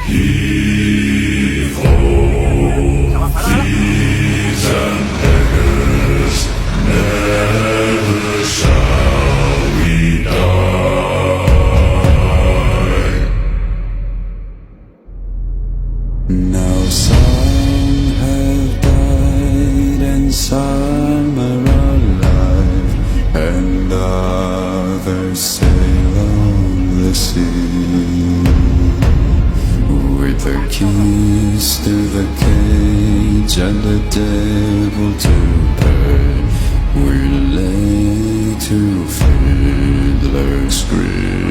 Evil, thieves and beggars, never shall we die. Now some have died and some are alive, and others sail on the sea. With the keys to the cage and the devil to pay, we lay to fiddler's grave.